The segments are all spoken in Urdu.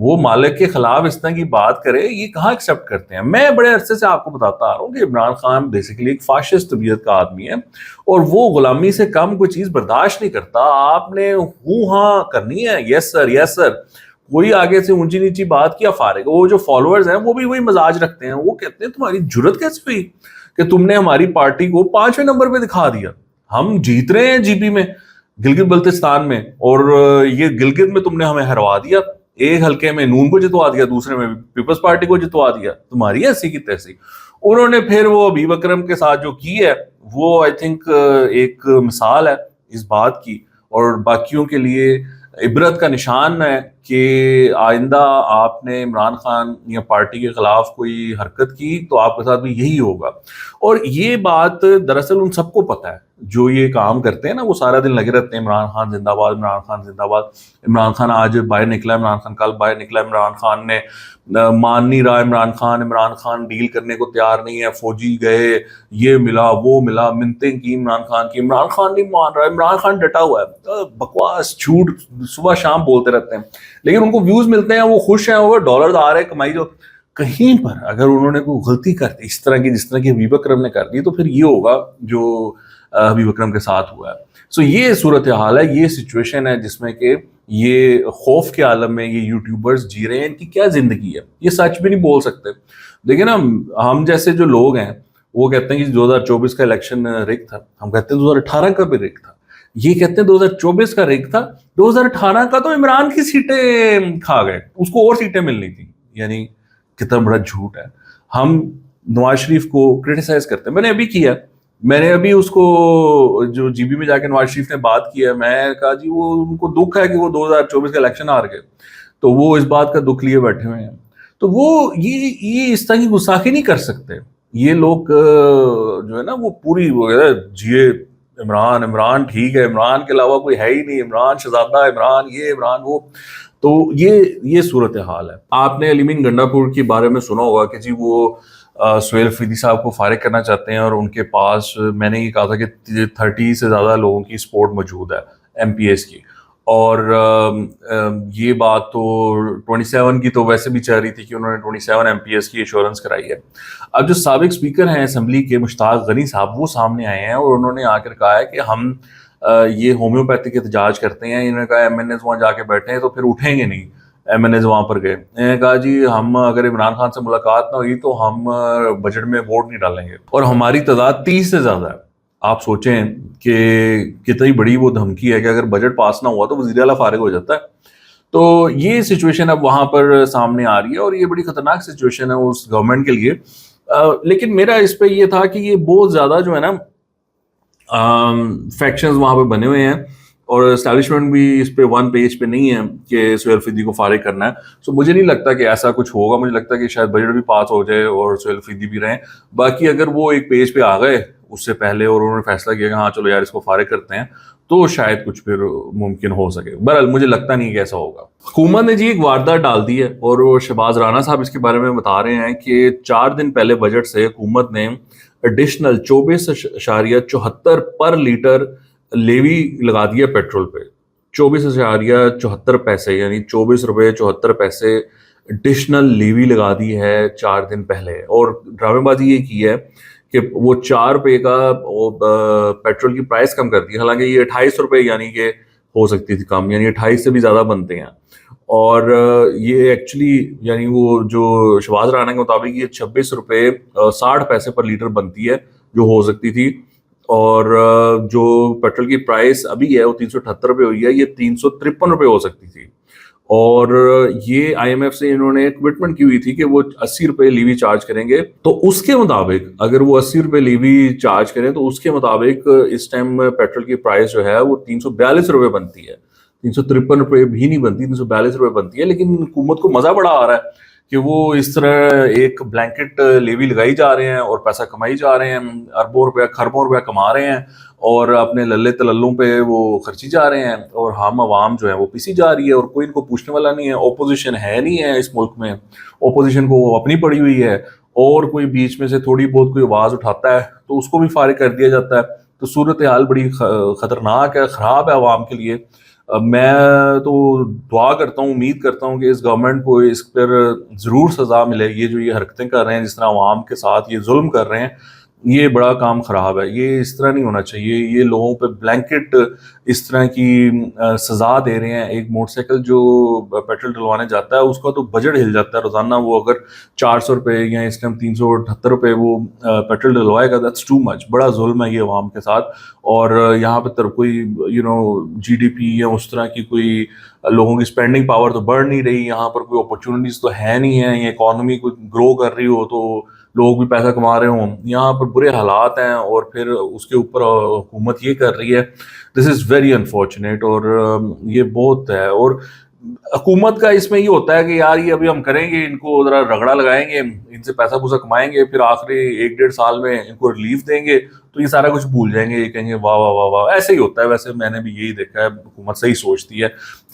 وہ مالک کے خلاف اس طرح کی بات کرے, یہ کہاں ایکسیپٹ کرتے ہیں. میں بڑے عرصے سے آپ کو بتاتا آ رہا ہوں کہ عمران خان بیسیکلی ایک فاشسٹ طبیعت کا آدمی ہے, اور وہ غلامی سے کم کوئی چیز برداشت نہیں کرتا. آپ نے ہوں ہاں کرنی ہے, یس سر یس سر, کوئی آگے سے اونچی نیچی بات کیا فارغ. وہ جو فالوورز ہیں وہ بھی وہی مزاج رکھتے ہیں, وہ کہتے ہیں تمہاری جرت کیسے ہوئی کہ تم نے ہماری پارٹی کو 5ویں نمبر پہ دکھا دیا, ہم جیت رہے ہیں جی پی میں, گلگت بلتستان میں, اور یہ گلگت میں تم نے ہمیں ہروا دیا, ایک حلقے میں نون کو جتوا دیا, دوسرے میں پیپلز پارٹی کو جتوا دیا, تمہاری ایسی کی تیسی. انہوں نے پھر وہ حبیب اکرم کے ساتھ جو کی ہے وہ آئی تھنک ایک مثال ہے اس بات کی, اور باقیوں کے لیے عبرت کا نشان ہے کہ آئندہ آپ نے عمران خان یا پارٹی کے خلاف کوئی حرکت کی تو آپ کے ساتھ بھی یہی ہوگا. اور یہ بات دراصل ان سب کو پتہ ہے جو یہ کام کرتے ہیں نا, وہ سارا دن لگے رہتے ہیں عمران خان زندہ باد, عمران خان زندہ باد, عمران خان آج باہر نکلا, عمران خان کل باہر نکلا, عمران خان نے مان نہیں رہا, عمران خان ڈیل کرنے کو تیار نہیں ہے, فوجی گئے, یہ ملا وہ ملا, منتیں کی عمران خان کی, عمران خان نہیں مان رہا, عمران خان ڈٹا ہوا ہے. بکواس جھوٹ صبح شام بولتے رہتے ہیں, لیکن ان کو ویوز ملتے ہیں, وہ خوش ہیں, وہ ڈالرز آ رہے ہیں, کمائی. جو کہیں پر اگر انہوں نے کوئی غلطی کر دی اس طرح کی جس طرح کی حبیب اکرم نے کر دی, تو پھر یہ ہوگا جو حبیب اکرم کے ساتھ ہوا ہے. سو یہ صورتحال ہے, یہ سچویشن ہے جس میں کہ یہ خوف کے عالم میں یہ یوٹیوبرز جی رہے ہیں. ان کی کیا زندگی ہے, یہ سچ بھی نہیں بول سکتے. دیکھیں نا, ہم جیسے جو لوگ ہیں وہ کہتے ہیں کہ 2024 کا الیکشن ریگ تھا, ہم کہتے ہیں 2018 کا بھی ریگ تھا, یہ کہتے ہیں 2024 کا ریگ تھا, 2018 کا تو عمران کی سیٹیں کھا گئے, اس کو اور سیٹیں ملنی تھیں. یعنی کتنا بڑا جھوٹ ہے. ہم نواز شریف کو کرٹیسائز کرتے ہیں, میں نے ابھی کیا, میں نے ابھی اس کو جو جی بی میں جا کے نواز شریف نے بات کی ہے, میں کہا جی وہ ان کو دکھ ہے کہ وہ 2024 کا الیکشن ہار گئے, تو وہ اس بات کا دکھ لیے بیٹھے ہوئے ہیں. تو وہ یہ اس طرح کی گستاخی نہیں کر سکتے یہ لوگ جو ہے نا, وہ پوری جیے عمران ٹھیک ہے, عمران کے علاوہ کوئی ہے ہی نہیں, عمران شہزادہ, عمران یہ عمران وہ. تو یہ صورتحال ہے. آپ نے علیمین گنڈا پور کے بارے میں سنا ہوگا کہ جی وہ سہیل افریدی صاحب کو فارغ کرنا چاہتے ہیں, اور ان کے پاس میں نے یہ کہا تھا کہ 30 سے زیادہ لوگوں کی سپورٹ موجود ہے ایم پی ایس کی, اور یہ بات تو 27 کی تو ویسے بھی چل رہی تھی کہ انہوں نے 27 ایم پی ایس کی ایشورنس کرائی ہے. اب جو سابق اسپیکر ہیں اسمبلی کے مشتاق غنی صاحب, وہ سامنے آئے ہیں اور انہوں نے آ کر کہا ہے کہ ہم یہ ہومیوپیتھک احتجاج کرتے ہیں. انہوں نے کہا ایم این ایز وہاں جا کے بیٹھے ہیں تو پھر اٹھیں گے نہیں. ایم این ایز وہاں پر گئے, انہوں نے کہا جی ہم اگر عمران خان سے ملاقات نہ ہوئی تو ہم بجٹ میں ووٹ نہیں ڈالیں گے, اور ہماری تعداد 30 سے زیادہ ہے. آپ سوچیں کہ کتنی بڑی وہ دھمکی ہے کہ اگر بجٹ پاس نہ ہوا تو وزیر اعلیٰ فارغ ہو جاتا ہے. تو یہ سچویشن اب وہاں پر سامنے آ رہی ہے, اور یہ بڑی خطرناک سچویشن ہے اس گورنمنٹ کے لیے. لیکن میرا اس پہ یہ تھا کہ یہ بہت زیادہ جو ہے نا فیکشنز وہاں پہ بنے ہوئے ہیں, اور اسٹیبلشمنٹ بھی اس پہ ون پیج پہ نہیں ہے کہ سہیل افریدی کو فارغ کرنا ہے. سو مجھے نہیں لگتا کہ ایسا کچھ ہوگا, مجھے لگتا ہے کہ شاید بجٹ بھی پاس ہو جائے اور سہیل افریدی بھی رہیں. باقی اگر وہ ایک پیج پہ آ گئے اس سے پہلے اور انہوں نے فیصلہ کیا کہ ہاں چلو یار اس کو فارغ کرتے ہیں, تو شاید کچھ پھر ممکن ہو سکے. بہرحال مجھے لگتا نہیں کہ ایسا ہوگا. حکومت نے جی ایک واردات ڈال دی ہے, اور وہ شہباز رانا صاحب اس کے بارے میں بتا رہے ہیں کہ 4 دن پہلے بجٹ سے حکومت نے ایڈیشنل 24.74 پر لیٹر لیوی لگا دیا پیٹرول پہ. 24.74 پیسے, یعنی 24 روپے 74 پیسے ایڈیشنل لیوی لگا دی ہے 4 دن پہلے. اور ڈرامے بازی یہ کی ہے کہ وہ 4 روپے کا پیٹرول کی پرائس کم کر دی, حالانکہ یہ 28 روپے یعنی کہ ہو سکتی تھی کم, یعنی 28 سے بھی زیادہ بنتے ہیں. اور یہ ایکچولی یعنی وہ جو شہباز رانا کے مطابق یہ 26 روپے 60 پیسے پر لیٹر بنتی ہے جو ہو سکتی تھی, اور جو پیٹرول کی پرائس ابھی ہے وہ 378 روپے ہوئی ہے, یہ 353 روپے ہو سکتی تھی. اور یہ آئی ایم ایف سے انہوں نے کمٹمنٹ کی ہوئی تھی کہ وہ 80 روپے لیوی چارج کریں گے. تو اس کے مطابق اگر وہ 80 روپے لیوی چارج کریں تو اس کے مطابق اس ٹائم پیٹرول کی پرائس جو ہے وہ 342 روپے بنتی ہے, 353 روپے بھی نہیں بنتی, 342 روپے بنتی ہے. لیکن حکومت کو مزہ بڑا آ رہا ہے کہ وہ اس طرح ایک بلینکٹ لیوی لگائی جا رہے ہیں اور پیسہ کمائی جا رہے ہیں, اربوں روپیہ خربوں روپیہ کما رہے ہیں, اور اپنے للے تللوں پہ وہ خرچی جا رہے ہیں, اور ہم عوام جو ہے وہ پیسی جا رہی ہے, اور کوئی ان کو پوچھنے والا نہیں ہے. اپوزیشن ہے نہیں ہے اس ملک میں, اپوزیشن کو وہ اپنی پڑی ہوئی ہے, اور کوئی بیچ میں سے تھوڑی بہت کوئی آواز اٹھاتا ہے تو اس کو بھی فارغ کر دیا جاتا ہے. تو صورتحال بڑی خطرناک ہے, خراب ہے عوام کے لیے. میں تو دعا کرتا ہوں، امید کرتا ہوں کہ اس گورنمنٹ کو اس پر ضرور سزا ملے. یہ جو یہ حرکتیں کر رہے ہیں، جس طرح عوام کے ساتھ یہ ظلم کر رہے ہیں، یہ بڑا کام خراب ہے. یہ اس طرح نہیں ہونا چاہیے. یہ لوگوں پہ بلینکٹ اس طرح کی سزا دے رہے ہیں. ایک موٹر سائیکل جو پیٹرول ڈلوانے جاتا ہے، اس کا تو بجٹ ہل جاتا ہے روزانہ. وہ اگر 400 روپے یا اس ٹائم 378 روپے وہ پیٹرول ڈلوائے گا، دیٹس ٹو مچ. بڑا ظلم ہے یہ عوام کے ساتھ. اور یہاں پہ کوئی جی ڈی پی یا اس طرح کی کوئی لوگوں کی اسپینڈنگ پاور تو بڑھ نہیں رہی. یہاں پر کوئی اپرچونیٹیز تو ہے نہیں ہیں. یہ اکانومی کو گرو کر رہی ہو تو لوگ بھی پیسہ کما رہے ہوں. یہاں پر برے حالات ہیں اور پھر اس کے اوپر حکومت یہ کر رہی ہے. دس از ویری انفارچونیٹ. اور یہ بہت ہے. اور حکومت کا اس میں یہ ہوتا ہے کہ یار یہ ابھی ہم کریں گے، ان کو ذرا رگڑا لگائیں گے، ان سے پیسہ پوسہ کمائیں گے، پھر آخری 1-1.5 سال میں ان کو ریلیف دیں گے تو یہ سارا کچھ بھول جائیں گے. یہ کہیں گے واہ واہ واہ واہ. ایسے ہی ہوتا ہے. ویسے میں نے بھی یہی دیکھا ہے. حکومت صحیح سوچتی ہے.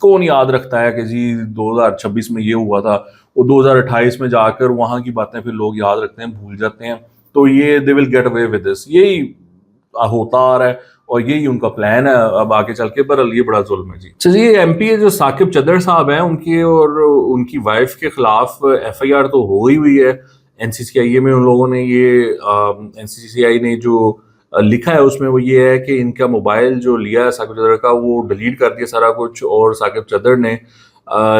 کون یاد رکھتا ہے کہ جی 2026 میں یہ ہوا تھا، وہ 2028 میں جا کر وہاں کی باتیں پھر لوگ یاد رکھتے ہیں، بھول جاتے ہیں. تو یہ دے will get away with this. یہی ہوتا آ رہا ہے اور یہی ان کا پلان ہے اب آگے چل کے. پر یہ بڑا ظلم ہے جی. چلیے ایم پی جو ثاقب چدر صاحب ہیں، ان کی اور ان کی وائف کے خلاف ایف آئی آر تو ہو ہوئی ہے. این سی سی آئی اے میں ان لوگوں نے یہ این سی سی آئی نے جو لکھا ہے اس میں وہ یہ ہے کہ ان کا موبائل جو لیا ہے ثاقب چدر کا، وہ ڈیلیٹ کر دیا سارا کچھ. اور ثاقب چدر نے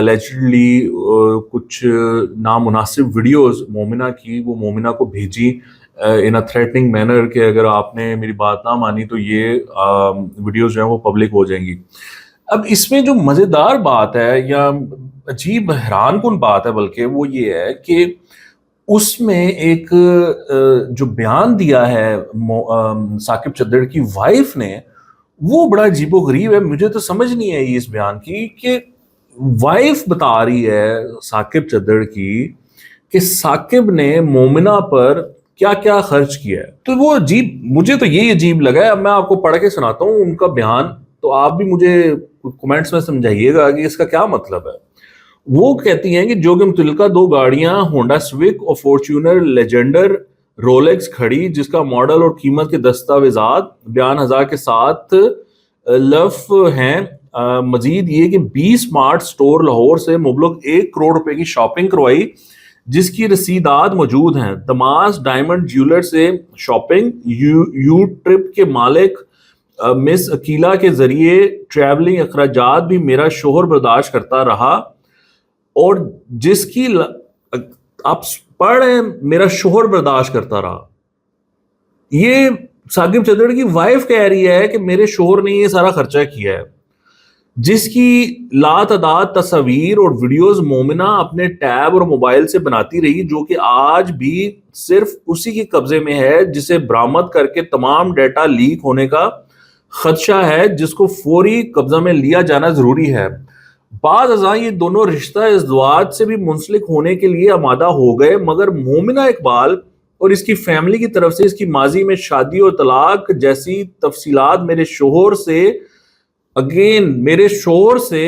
لیجنڈلی کچھ نامناسب ویڈیوز مومنہ کی، وہ مومنہ کو بھیجی ان اے تھریٹننگ مینر کہ اگر آپ نے میری بات نہ مانی تو یہ ویڈیوز جو ہیں وہ پبلک ہو جائیں گی. اب اس میں جو مزیدار بات ہے یا عجیب حیران کن بات ہے بلکہ وہ یہ ہے کہ اس میں ایک جو بیان دیا ہے ثاقب چدر کی وائف نے، وہ بڑا عجیب و غریب ہے. مجھے تو سمجھ نہیں آئی اس بیان کی کہ وائف بتا رہی ہے ثاقب چدر کی کہ ثاقب نے مومنہ پر کیا کیا خرچ کیا ہے. تو وہ عجیب، مجھے تو یہی عجیب لگا ہے. اب میں آپ کو پڑھ کے سناتا ہوں ان کا بیان، تو آپ بھی مجھے کمنٹس میں سمجھائیے گا کہ اس کا کیا مطلب ہے. وہ کہتی ہیں کہ جو کہ متعلقہ 2 گاڑیاں ہونڈا سوک اور فارچونر لیجنڈر رولیکس کھڑی، جس کا ماڈل اور قیمت کے دستاویزات بیان ہزار کے ساتھ لف ہیں. مزید یہ کہ 20 مارٹ سٹور لاہور سے مبلغ 1 کروڑ روپے کی شاپنگ کروائی، جس کی رسیدات موجود ہیں. دماس ڈائمنڈ جیولر سے شاپنگ، یو ٹرپ کے مالک مس عقیلہ کے ذریعے ٹریولنگ اخراجات بھی میرا شوہر برداشت کرتا رہا، اور جس کی آپ پڑھ رہے ہیں میرا شوہر برداشت کرتا رہا. یہ ثاقب چدر کی وائف کہہ رہی ہے کہ میرے شوہر نے یہ سارا خرچہ کیا ہے، جس کی لاتعداد تصاویر اور ویڈیوز مومنہ اپنے ٹیب اور موبائل سے بناتی رہی، جو کہ آج بھی صرف اسی کے قبضے میں ہے، جسے برآمد کر کے تمام ڈیٹا لیک ہونے کا خدشہ ہے، جس کو فوری قبضہ میں لیا جانا ضروری ہے. بعض ازاں یہ دونوں رشتہ ازدواج سے بھی منسلک ہونے کے لیے آمادہ ہو گئے، مگر مومنہ اقبال اور اس کی فیملی کی طرف سے اس کی ماضی میں شادی اور طلاق جیسی تفصیلات میرے شوہر سے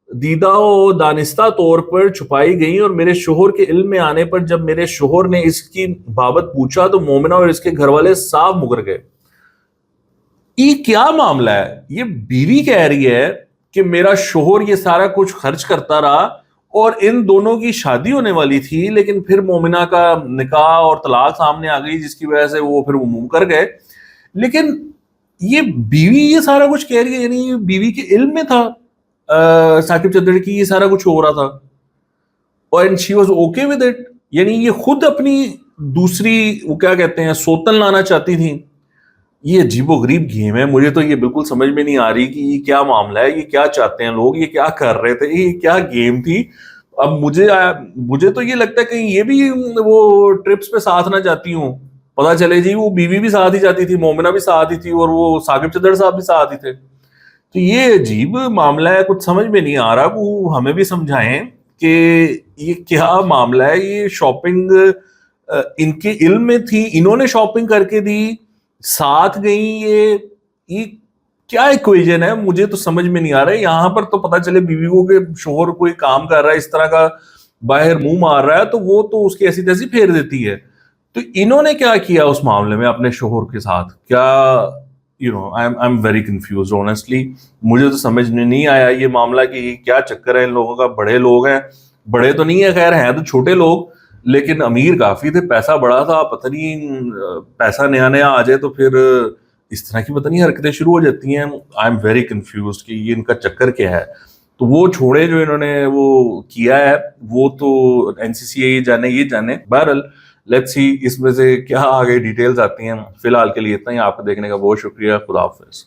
دیدہ و دانستہ طور پر چھپائی گئیں، اور میرے شوہر کے علم میں آنے پر جب میرے شوہر نے اس کی بابت پوچھا تو مومنہ اور اس کے گھر والے صاف مکر گئے. یہ کیا معاملہ ہے؟ یہ بیوی کہہ رہی ہے کہ میرا شوہر یہ سارا کچھ خرچ کرتا رہا اور ان دونوں کی شادی ہونے والی تھی، لیکن پھر مومنہ کا نکاح اور طلاق سامنے آ گئی، جس کی وجہ سے وہ پھر منہ کر گئے. لیکن یہ بیوی یہ سارا کچھ کہہ رہی ہے، یعنی بیوی کے علم میں تھا ثاقب چدر کی یہ سارا کچھ ہو رہا تھا، اور she was okay with it. یعنی یہ خود اپنی دوسری وہ کیا کہتے ہیں سوتن لانا چاہتی تھیں. یہ عجیب و غریب گیم ہے. مجھے تو یہ بالکل سمجھ میں نہیں آ رہی کہ یہ کیا معاملہ ہے، یہ کیا چاہتے ہیں لوگ، یہ کیا کر رہے تھے، یہ کیا گیم تھی. اب مجھے تو یہ لگتا ہے کہ یہ بھی وہ ٹرپس پہ ساتھ نہ جاتی ہوں. پتا چلے جی وہ بیوی بھی ساتھ ہی جاتی تھی، مومنہ بھی ساتھ ہی تھی، اور وہ ثاقب چدر صاحب بھی ساتھ ہی تھے. تو یہ عجیب معاملہ ہے، کچھ سمجھ میں نہیں آ رہا. وہ ہمیں بھی سمجھائیں کہ یہ کیا معاملہ ہے. یہ شاپنگ ان کے علم میں تھی، انہوں نے شاپنگ کر کے دی، ساتھ گئیں. یہ کیا ایکویژن ہے؟ مجھے تو سمجھ میں نہیں آ رہا ہے. یہاں پر تو پتا چلے بیوی کو کہ شوہر کوئی کام کر رہا ہے اس طرح کا، باہر منہ مار رہا ہے، تو وہ تو اس کی ایسی تیسی پھیر دیتی ہے. تو انہوں نے کیا کیا اس معاملے میں اپنے شوہر کے ساتھ؟ کیا I'm very confused honestly. مجھے تو سمجھ میں نہیں آیا یہ معاملہ کہ یہ کیا چکر ہے ان لوگوں کا. بڑے لوگ ہیں, بڑے تو نہیں ہے خیر, ہیں تو چھوٹے لوگ, لیکن امیر کافی تھے, پیسہ بڑا تھا. پتہ نہیں پیسہ نیا نیا آ جائے تو پھر اس طرح کی پتہ نہیں حرکتیں شروع ہو جاتی ہیں. آئی ایم ویری کنفیوزڈ کہ یہ ان کا چکر کیا ہے. تو وہ چھوڑے جو انہوں نے وہ کیا ہے وہ تو این سی سی اے جانے, یہ جانے. بہرحال لیٹس سی اس میں سے کیا آگے ڈیٹیلز آتی ہیں. فی الحال کے لیے اتنا ہی. آپ کو دیکھنے کا بہت شکریہ. خدا حافظ.